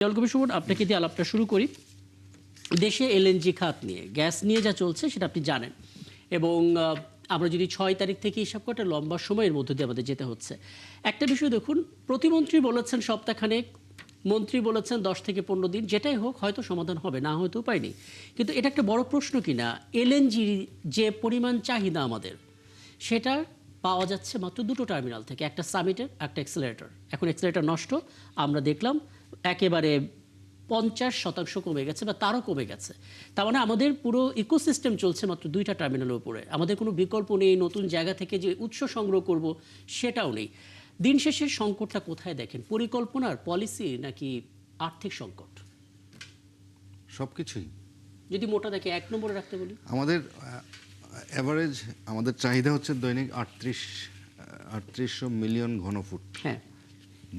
সুমন, আপনাকে দিয়ে আলাপটা শুরু করি। দেশে এলএনজি খাত নিয়ে, গ্যাস নিয়ে যা চলছে সেটা আপনি জানেন, এবং আমরা যদি 6 তারিখ থেকে হিসাব করে লম্বা সময়ের মধ্যে দিয়ে আমাদের যেতে হচ্ছে। একটা বিষয় দেখুন, প্রতিমন্ত্রী বলেছেন সপ্তাহখানেক, মন্ত্রী বলেছেন 10 থেকে 15 দিন, যেটাই হোক হয়তো সমাধান হবে, না হয়তো উপায় নেই। কিন্তু এটা একটা বড় প্রশ্ন কিনা, এলএনজি যে পরিমাণ চাহিদা আমাদের, সেটা পাওয়া যাচ্ছে মাত্র দুটো টার্মিনাল থেকে, একটা সামিটের, একটা এক্সেলারেটর। এখন এক্সেলারেটর নষ্ট, আমরা দেখলাম একেবারে 50% কমে গেছে বা তারও কমে গেছে। তার মানে আমাদের পুরো ইকোসিস্টেম চলছে মাত্র দুইটা টার্মিনালের উপরে। আমাদের কোনো বিকল্প নেই, নতুন জায়গা থেকে যে উৎস সংগ্রহ করব সেটাও নেই। দিন শেষে সংকটটা কোথায় দেখেন? পরিকল্পনার, পলিসি, নাকি আর্থিক সংকট? সবকিছুই যদি মোটা দেখে 1 নম্বরে রাখতে বলি, আমাদের এভারেজ আমাদের চাহিদা হচ্ছে দৈনিক 3800 মিলিয়ন ঘনফুট। হ্যাঁ,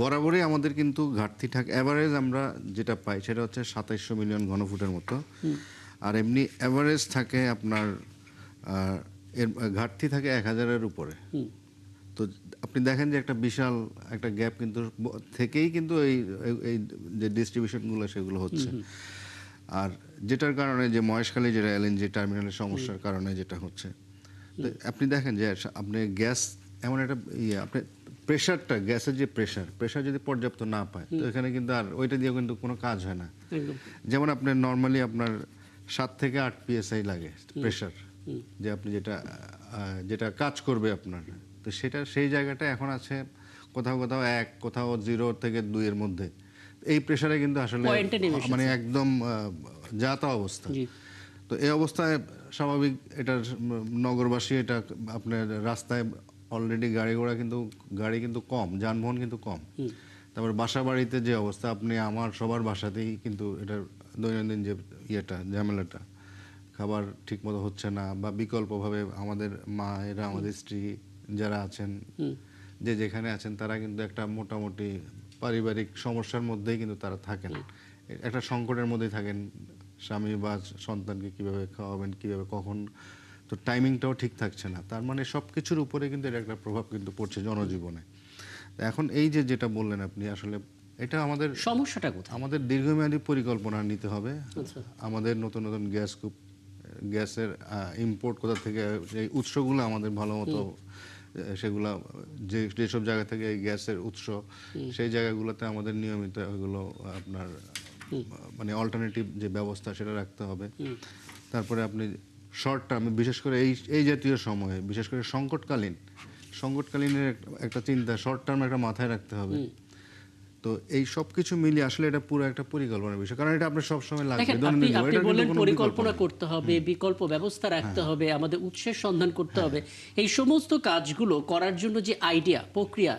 বরাবরই আমাদের কিন্তু ঘাটতি থাকে। এভারেজ আমরা যেটা পাই সেটা হচ্ছে 2700 মিলিয়ন ঘনফুটের মতো। আর এমনি এভারেজ থাকে আপনার এর ঘাটতি থাকে 1000-এর উপরে। তো আপনি দেখেন যে একটা বিশাল একটা গ্যাপ কিন্তু থেকেই কিন্তু এই যে ডিস্ট্রিবিউশনগুলো সেগুলো হচ্ছে। আর যেটার কারণে যে মহেশখালী যেটা এলএনজি টার্মিনালের সমস্যার কারণে যেটা হচ্ছে, তো আপনি দেখেন যে আপনি গ্যাস এমন একটা আপনি প্রেশারটা, গ্যাসের যে প্রেশার যদি পর্যাপ্ত না পায়, তো এখানে কিন্তু আর ওইটা দিয়ে কিন্তু কোনো কাজ হয় না। একদম। যেমন আপনি নর্মালি আপনার 7 থেকে 8 পিএসআই লাগে প্রেশার, যে আপনি যেটা কাজ করবে আপনার। তো সেটা সেই জায়গাটা এখন আছে কোথাও কোথাও 1, কোথাও 0 থেকে 2 এর মধ্যে। এই প্রেশারে কিন্তু আসলে পয়েন্টে নেমে মানে এসেছে। একদম যা তা অবস্থা। জি। তো এই অবস্থায় স্বাভাবিক এটার নগরবাসী এটা আপনার রাস্তায় অলরেডি গাড়ি কিন্তু কম, যানবাহন কিন্তু কম। তারপর বাসা বাড়িতে যে অবস্থা, আপনি আমার সবার বাসাতেই কিন্তু এটার দৈনন্দিন যে ঝামেলাটা, খাবার ঠিকমতো হচ্ছে না, বা বিকল্পভাবে আমাদের মায়েরা, আমাদের স্ত্রী যারা আছেন, যে যেখানে আছেন, তারা কিন্তু একটা মোটামুটি পারিবারিক সমস্যার মধ্যেই কিন্তু তারা থাকেন, একটা সংকটের মধ্যেই থাকেন। স্বামী বা সন্তানকে কিভাবে খাওয়াবেন, কিভাবে কখন, তো টাইমিংটাও ঠিক থাকছে না। তার মানে সব কিছুর উপরে কিন্তু এটা একটা প্রভাব কিন্তু পড়ছে জনজীবনে। এখন এই যেটা বললেন আপনি, আসলে এটা আমাদের সমস্যাটা কোথায়? আমাদের দীর্ঘমেয়াদী পরিকল্পনা নিতে হবে। আচ্ছা। আমাদের নতুন নতুন গ্যাসের ইম্পোর্ট কোথা থেকে, এই উৎসগুলো আমাদের ভালো মতো, সেগুলা যেসব জায়গা থেকে এই গ্যাসের উৎস, সেই জায়গাগুলোতে আমাদের নিয়মিত এগুলো আপনার মানে অল্টারনেটিভ যে ব্যবস্থা সেটা রাখতে হবে। তারপরে আপনি শর্ট টার্মে, বিশেষ করে এই জাতীয় সময়ে, বিশেষ করে সংকটকালীনের একটা চিন্তা শর্ট টার্ম একটা মাথায় রাখতে হবে। তো এই সব কিছু মিলিয়ে আসলে এটা পুরো একটা পরিকল্পনার বিষয়, কারণ এটা আপনার সবসময় লাগবে। দেখেন, আপনি বললেন পরিকল্পনা করতে হবে, বিকল্প ব্যবস্থা রাখতে হবে, আমাদের উৎসের সন্ধান করতে হবে। এই সমস্ত কাজগুলো করার জন্য যে আইডিয়া, প্রক্রিয়া,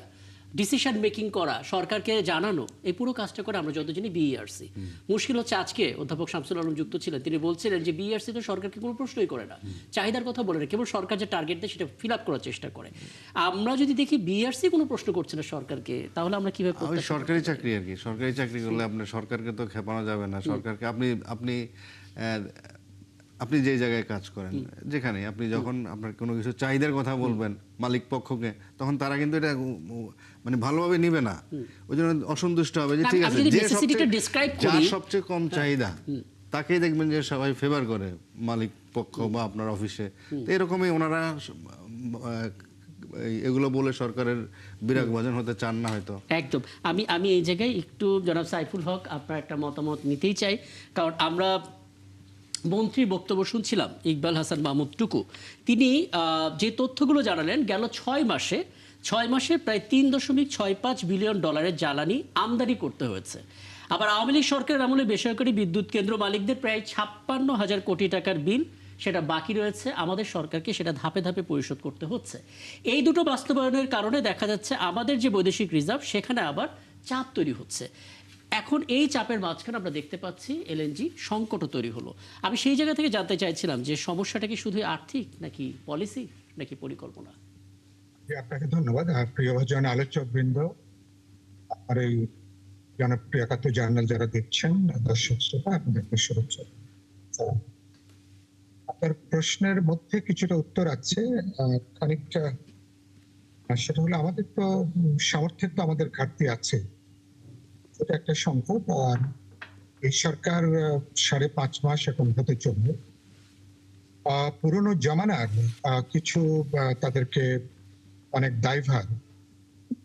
ডিসিশন মেকিং করা, সরকারকে জানানো, এই পুরো কাজটা করে আমরা যত জানি বিইআরসি। মুশকিল হচ্ছে, আজকে অধ্যাপক শামসুল আলম যুক্ত ছিলেন, তিনি বলছিলেন যে বিইআরসি তো সরকারকে কোনো প্রশ্নই করে না, চাহিদার কথা বলে না, কেবল সরকার যে টার্গেট দেয় সেটা ফিল আপ করার চেষ্টা করে। আমরা যদি দেখি বিইআরসি কোনো প্রশ্ন করছে না সরকারকে, তাহলে আমরা কিভাবে সরকারি চাকরি আর কি, সরকারি চাকরি করলে আপনার সরকারকে তো খেপানো যাবে না। সরকারকে আপনি যে জায়গায় কাজ করেন, যেখানে আপনি যখন আপনার কোনো কিছু চাহিদার কথা বলবেন মালিক পক্ষকে, তখন তারা কিন্তু এটা মানে ভালোভাবে নিবে না, ওই জন্য অসন্তুষ্ট হবে যে ঠিক আছে, যার সবচেয়ে কম চাহিদা তাকেই দেখবেন যে সবাই ফেভার করে, মালিক পক্ষ বা আপনার অফিসে। তো এরকমই ওনারা এগুলো বলে সরকারের বিরাগ ভাজন হতে চান না হয়তো। একদম। আমি এই জায়গায় একটু জনাব সাইফুল হক আপনার একটা মতামত নিতেই চাই, কারণ আমরা মন্ত্রীর বক্তব্য শুনছিলাম, ইকবাল হাসান মাহমুদ টুকু, তিনি যে তথ্যগুলো জানালেন, গেল 6 মাসে প্রায় $3.65 বিলিয়ন জ্বালানি আমদানি করতে হয়েছে। আবার আওয়ামী লীগ সরকারের আমলে বেসরকারি বিদ্যুৎ কেন্দ্র মালিকদের প্রায় 56,000 কোটি টাকার বিল, সেটা বাকি রয়েছে, আমাদের সরকারকে সেটা ধাপে ধাপে পরিশোধ করতে হচ্ছে। এই দুটো বাস্তবায়নের কারণে দেখা যাচ্ছে আমাদের যে বৈদেশিক রিজার্ভ, সেখানে আবার চাপ তৈরি হচ্ছে। এখন এই চাপের মাঝখানে আমরা দেখতে পাচ্ছি এলএনজি সংকটও তৈরি হলো। আমি সেই জায়গা থেকে জানতে চাইছিলাম যে সমস্যাটা কি শুধু আর্থিক, নাকি পলিসি, নাকি পরিকল্পনা? আপনাকে ধন্যবাদ। প্রিয়ভাজন আলোচক বৃন্দ, আর এই জনপ্রিয় একাত্তর জার্নাল যারা দেখছেন, দর্শক শ্রোতা, আপনাদেরকে শুভেচ্ছা। আপনার প্রশ্নের মধ্যে কিছুটা উত্তর আছে, খানিকটা সেটা হলো, আমাদের তো সামর্থ্যের তো আমাদের ঘাটতি আছে। এটা একটা সংকট। আর এই সরকার 5.5 মাস এখন হতে চলবে। পুরনো জমানার কিছু তাদেরকে অনেক দায়ভার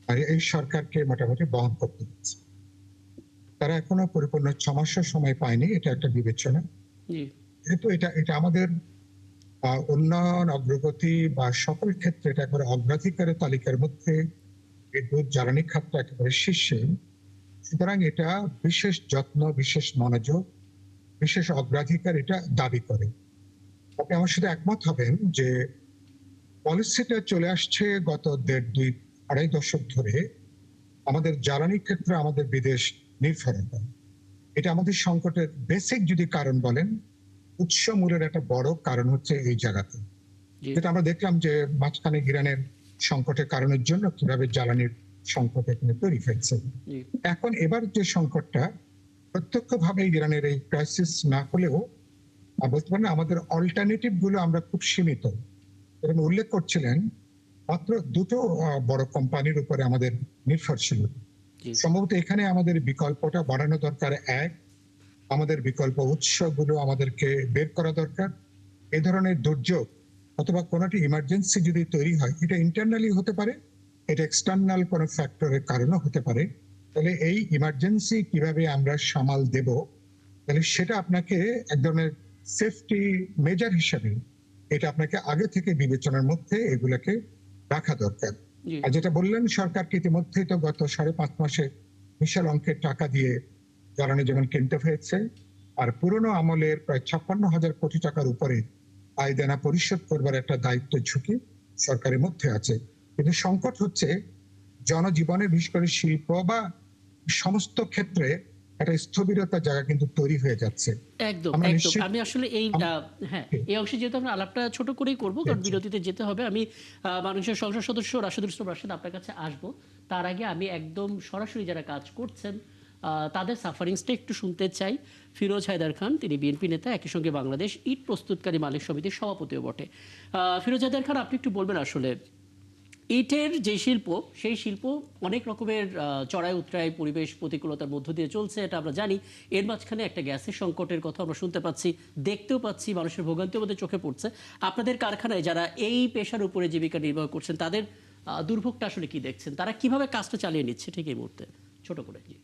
আর এই সরকারকে মোটামুটি বহন করতে হচ্ছে। তারা এখনো পরিপূর্ণ 6 মাসের সময় পায়নি, এটা একটা বিবেচনা। জি যেহেতু এটা এটা আমাদের উন্নয়ন অগ্রগতি বা সকল ক্ষেত্রে এটা একেবারে অগ্রাধিকারের তালিকার মধ্যে বিদ্যুৎ জ্বালানি খাতটা একেবারে শীর্ষে। সুতরাং এটা বিশেষ যত্ন, বিশেষ মনোযোগ, বিশেষ অগ্রাধিকার এটা দাবি করে। আপনি আমার সাথে একমত হবেন যে পলিসিটা চলে আসছে গত 1.5-2-2.5 দশক ধরে আমাদের জ্বালানি ক্ষেত্রে আমাদের বিদেশ নির্ভরতা। এটা আমাদের সংকটের বেসিক যদি কারণ বলেন, উৎস মূলের একটা বড় কারণ হচ্ছে এই জায়গাতে। জি যেটা আমরা দেখলাম যে মাঝখানে ইরানের সংকটের কারণের জন্য কিভাবে জ্বালানির সংকট এখানে তৈরি হয়েছে। জি এখন এবার যে সংকটটা প্রত্যক্ষভাবে ইরানের এই ক্রাইসিস না হলেও বলতে পারেন আমাদের অল্টারনেটিভ গুলো আমরা খুব সীমিত। এরকম উল্লেখ করছিলেন মাত্র দুটো বড় কোম্পানির উপরে আমাদের নির্ভরশীল। জি সম্ভবত এখানে আমাদের বিকল্পটা বাড়ানো দরকার। আমাদের বিকল্প উৎসগুলো আমাদেরকে বের করা দরকার। এ ধরনের দুর্যোগ অথবা কোনো একটা ইমার্জেন্সি যদি তৈরি হয়, এটা ইন্টারনালি হতে পারে, এটা এক্সটার্নাল কোনো ফ্যাক্টরের কারণে হতে পারে। তাহলে এই ইমার্জেন্সি কিভাবে আমরা সামাল দেব, তাহলে সেটা আপনাকে এক ধরনের সেফটি মেজার হিসেবে এটা আপনাকে আগে থেকে বিবেচনার মধ্যে এগুলোকে রাখা দরকার। জি আর যেটা বললেন, সরকারকে ইতিমধ্যেই তো গত 5.5 মাসে বিশাল অঙ্কের টাকা দিয়ে জ্বালানি যেমন কিনতে হয়েছে, আর পুরনো আমলের প্রায় 56,000 কোটি টাকার উপরে আয় দেনা পরিশোধ করবার একটা দায়িত্ব ঝুঁকি সরকারের মধ্যে আছে। কিন্তু সংকট হচ্ছে জনজীবনে, বিশেষ করে শিল্প বা সমস্ত ক্ষেত্রে একটা স্থবিরতার জায়গা কিন্তু তৈরি হয়ে যাচ্ছে। একদম আমরা একদম নিশ্চিত আমি আসলে হ্যাঁ, এই অংশে যেহেতু আমরা আলাপটা ছোট করেই করব, কারণ জি, বিরতিতে যেতে হবে। আমি মানুষের সংসদ সদস্য রাশেদুল ইসলাম রাশেদ আপনার কাছে আসবো। তার আগে আমি একদম সরাসরি যারা কাজ করছেন তাদের সাফারিংসটা একটু শুনতে চাই। ফিরোজ হায়দার খান, তিনি বিএনপি নেতা, একই সঙ্গে বাংলাদেশ ইট প্রস্তুতকারী মালিক সমিতির সভাপতিও বটে। ফিরোজ হায়দার খান, আপনি একটু বলবেন আসলে ইটের যে শিল্প, সেই শিল্প অনেক রকমের চড়াই উতরাই পরিবেশ প্রতিকূলতার মধ্য দিয়ে চলছে, এটা আমরা জানি। এর মাঝখানে একটা গ্যাসের সংকটের কথা আমরা শুনতে পাচ্ছি, দেখতেও পাচ্ছি, মানুষের ভোগান্তি আমাদের চোখে পড়ছে। আপনাদের কারখানায় যারা এই পেশার উপরে জীবিকা নির্বাহ করছেন, তাদের দুর্ভোগটা আসলে কি দেখছেন? তারা কিভাবে কাজটা চালিয়ে নিচ্ছে ঠিক এই মুহূর্তে, ছোট করে? জি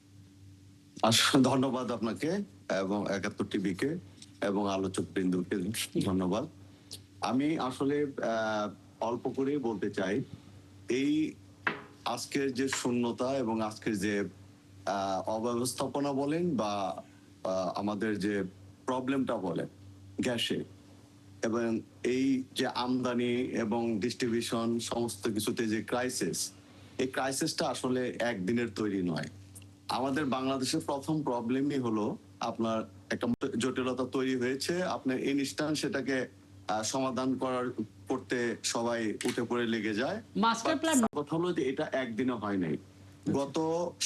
আসলে ধন্যবাদ আপনাকে এবং ৭১ টিভিকে এবং আলোচক বৃন্দকে ধন্যবাদ। আমি আসলে অল্প করেই বলতে চাই, এই আজকের যে শূন্যতা এবং আজকের যে অব্যবস্থাপনা বলেন বা আমাদের যে প্রবলেমটা বলেন গ্যাসে, এবং এই যে আমদানি এবং ডিস্ট্রিবিউশন সমস্ত কিছুতে যে ক্রাইসিস, এই ক্রাইসিসটা আসলে একদিনের তৈরি নয়। আমাদের বাংলাদেশের প্রথম প্রবলেমই হলো আপনার একটা জটিলতা তৈরি হয়েছে, আপনার ইনস্ট্যান্ট সেটাকে সমাধান করতে সবাই উঠে পড়ে লেগে যায়। মাস্টার প্ল্যান কথা হলো যে এটা একদিনে হয় নাই। গত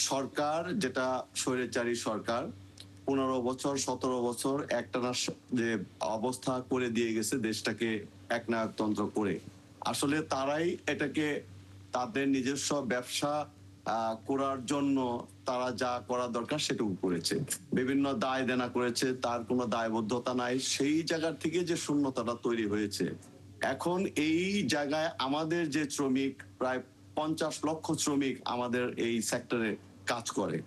সরকার, যেটা স্বৈরাচারী সরকার, 15 বছর 17 বছর একটানা যে অবস্থা করে দিয়ে গেছে দেশটাকে একনায়কতন্ত্র করে, আসলে তারাই এটাকে তাদের নিজস্ব ব্যবসা করার জন্য তারা যা করা দরকার সেটুকু করেছে, বিভিন্ন দায় দেনা করেছে, তার কোনো দায়বদ্ধতা নাই। সেই জায়গা থেকে যে শূন্যতাটা তৈরি হয়েছে, এখন এই জায়গায় আমাদের যে শ্রমিক, প্রায় 50 লক্ষ শ্রমিক আমাদের এই সেক্টরে কাজ করে,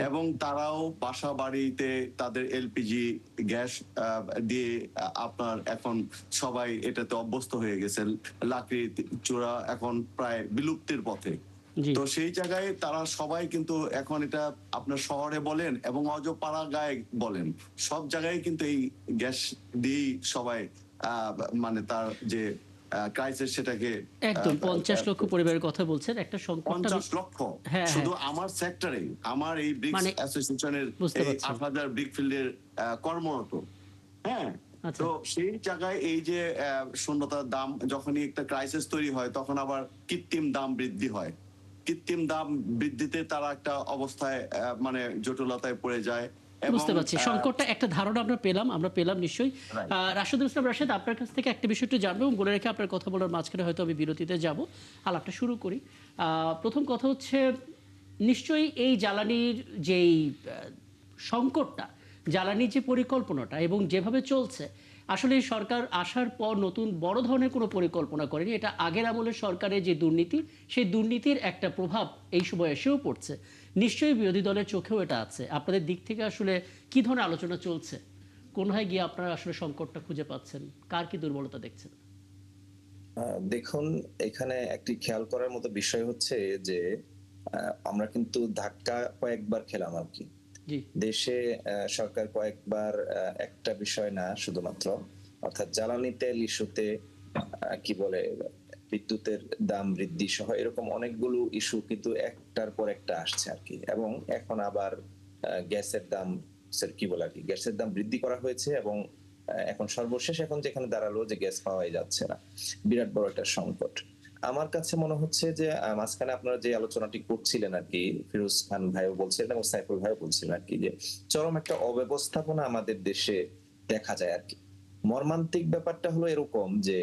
এবং তারাও বাসা বাড়িতে তাদের এলপিজি গ্যাস দিয়ে আপনার এখন সবাই এটাতে অভ্যস্ত হয়ে গেছে। লাকড়ি চূড়া এখন প্রায় বিলুপ্তির পথে। তো সেই জায়গায় তারা সবাই কিন্তু এখন এটা আপনার শহরে বলেন এবং অজপাড়া গায়ে বলেন, সব জায়গায় কিন্তু এই গ্যাস দিয়েই সবাই মানে তার যে ক্রাইসিস সেটাকে একদম 50 লক্ষ পরিবারের কথা বলছেন, একটা সংকট 50 লক্ষ শুধু আমার সেক্টরে, আমার এই ব্রিক্স অ্যাসোসিয়েশনের 8,000 ব্রিকফিল্ডের কর্মরত। হ্যাঁ, তো সেই জায়গায় এই যে শূন্যতার দাম, যখনই একটা ক্রাইসিস তৈরি হয় তখন আবার কৃত্রিম দাম বৃদ্ধি হয়। কৃত্রিম দাম বৃদ্ধিতে তারা একটা অবস্থায় মানে জটিলতায় পড়ে যায়। বুঝতে পারছি সংকটটা, একটা ধারণা আমরা পেলাম নিশ্চয়ই। রাশেদুল ইসলাম রাশেদ, আপনার কাছ থেকে একটা বিষয় একটু জানবো এবং বলে রেখে আপনার কথা বলার মাঝখানে হয়তো আমি বিরতিতে যাব, আলাপটা শুরু করি। প্রথম কথা হচ্ছে, নিশ্চয়ই এই জ্বালানির যেই সংকটটা, জ্বালানির যে পরিকল্পনাটা এবং যেভাবে চলছে, আসলে এই সরকার আসার পর নতুন বড় ধরনের কোনো পরিকল্পনা করেনি। এটা আগের আমলের সরকারের যে দুর্নীতি, সেই দুর্নীতির একটা প্রভাব এই সময় এসেও পড়ছে। নিশ্চয়ই বিরোধী দলের চোখেও এটা আছে। আপনাদের দিক থেকে আসলে কি ধরনের আলোচনা চলছে? কোনহায় গিয়ে আপনারা আসলে সংকটটা খুঁজে পাচ্ছেন? কার কি দুর্বলতা দেখছেন? দেখুন, এখানে একটি খেয়াল করার মতো বিষয় হচ্ছে যে আমরা কিন্তু ধাক্কা কয়েকবার খেলাম আর কি। জি। দেশে সরকার কয়েকবার একটা বিষয় না শুধুমাত্র, অর্থাৎ জ্বালানি তেল ইস্যুতে কি বলে বিদ্যুতের দাম বৃদ্ধি সহ এরকম অনেকগুলো ইস্যু কিন্তু একটার পর একটা আসছে আর কি। এবং এখন আবার গ্যাসের দাম কি বলে আর কি, গ্যাসের দাম বৃদ্ধি করা হয়েছে এবং এখন সর্বশেষ এখন যেখানে দাঁড়ালো যে গ্যাস পাওয়াই যাচ্ছে না, বিরাট বড় একটা সংকট। আমার কাছে মনে হচ্ছে যে মাঝখানে আপনারা যে আলোচনাটি করছিলেন আর কি, ফিরোজ খান ভাইও বলছিলেন এবং সাইফুল ভাইও বলছিলেন আর কি, যে চরম একটা অব্যবস্থাপনা আমাদের দেশে দেখা যায় আর কি। মর্মান্তিক ব্যাপারটা হলো এরকম যে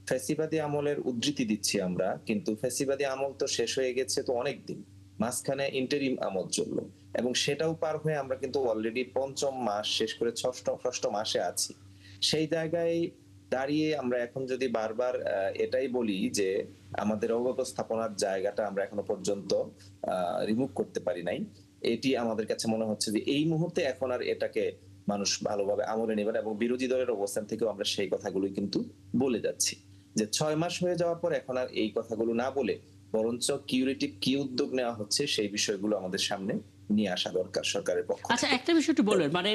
ফ্যাসিবাদী আমলের উদ্ধৃতি দিচ্ছি আমরা, কিন্তু ফ্যাসিবাদী আমল তো শেষ হয়ে গেছে তো অনেক দিন, মাঝখানে ইন্টারিম আমল চললো এবং সেটাও পার হয়ে আমরা কিন্তু অলরেডি পঞ্চম মাস শেষ করে ষষ্ঠ মাসে আছি। সেই জায়গায় দাঁড়িয়ে আমরা এখন যদি বারবার এটাই বলি যে আমাদের অব্যবস্থাপনার জায়গাটা আমরা এখনো পর্যন্ত রিমুভ করতে পারি নাই, এটি আমাদের কাছে মনে হচ্ছে যে এই মুহূর্তে এখন আর এটাকে মানুষ ভালোভাবে আমলে নেবে না। এবং বিরোধী দলের অবস্থান থেকেও আমরা সেই কথাগুলোই কিন্তু বলে যাচ্ছি যে 6 মাস হয়ে যাওয়ার পর এখন আর এই কথাগুলো না বলে বরঞ্চ কিউরেটিভ কি উদ্যোগ নেওয়া হচ্ছে সেই বিষয়গুলো আমাদের সামনে নিয়ে আসা দরকার সরকারের পক্ষ থেকে। আচ্ছা, একটা বিষয় একটু বলবেন, মানে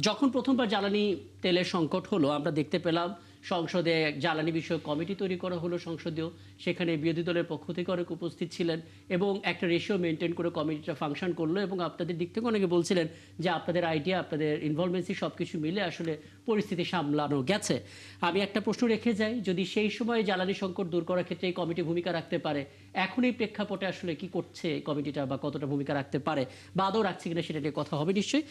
যখন প্রথমবার জ্বালানি তেলের সংকট হলো, আমরা দেখতে পেলাম সংসদে জ্বালানি বিষয়ক কমিটি তৈরি করা হলো সংসদীয়, সেখানে বিরোধী দলের পক্ষ থেকে অনেক উপস্থিত ছিলেন এবং একটা রেশিও মেনটেন করে কমিটিটা ফাংশন করলো এবং আপনাদের দিক থেকে অনেকে বলছিলেন যে আপনাদের আইডিয়া, আপনাদের ইনভলভমেন্সি সব কিছু মিলে আসলে পরিস্থিতি সামলানো গেছে। আমি একটা প্রশ্ন রেখে যাই, যদি সেই সময় জ্বালানি সংকট দূর করার ক্ষেত্রে এই কমিটি ভূমিকা রাখতে পারে, এখন এই প্রেক্ষাপটে আসলে কি করছে এই কমিটিটা বা কতটা ভূমিকা রাখতে পারে বা আদৌ রাখছে কিনা সেটা নিয়ে কথা হবে নিশ্চয়ই।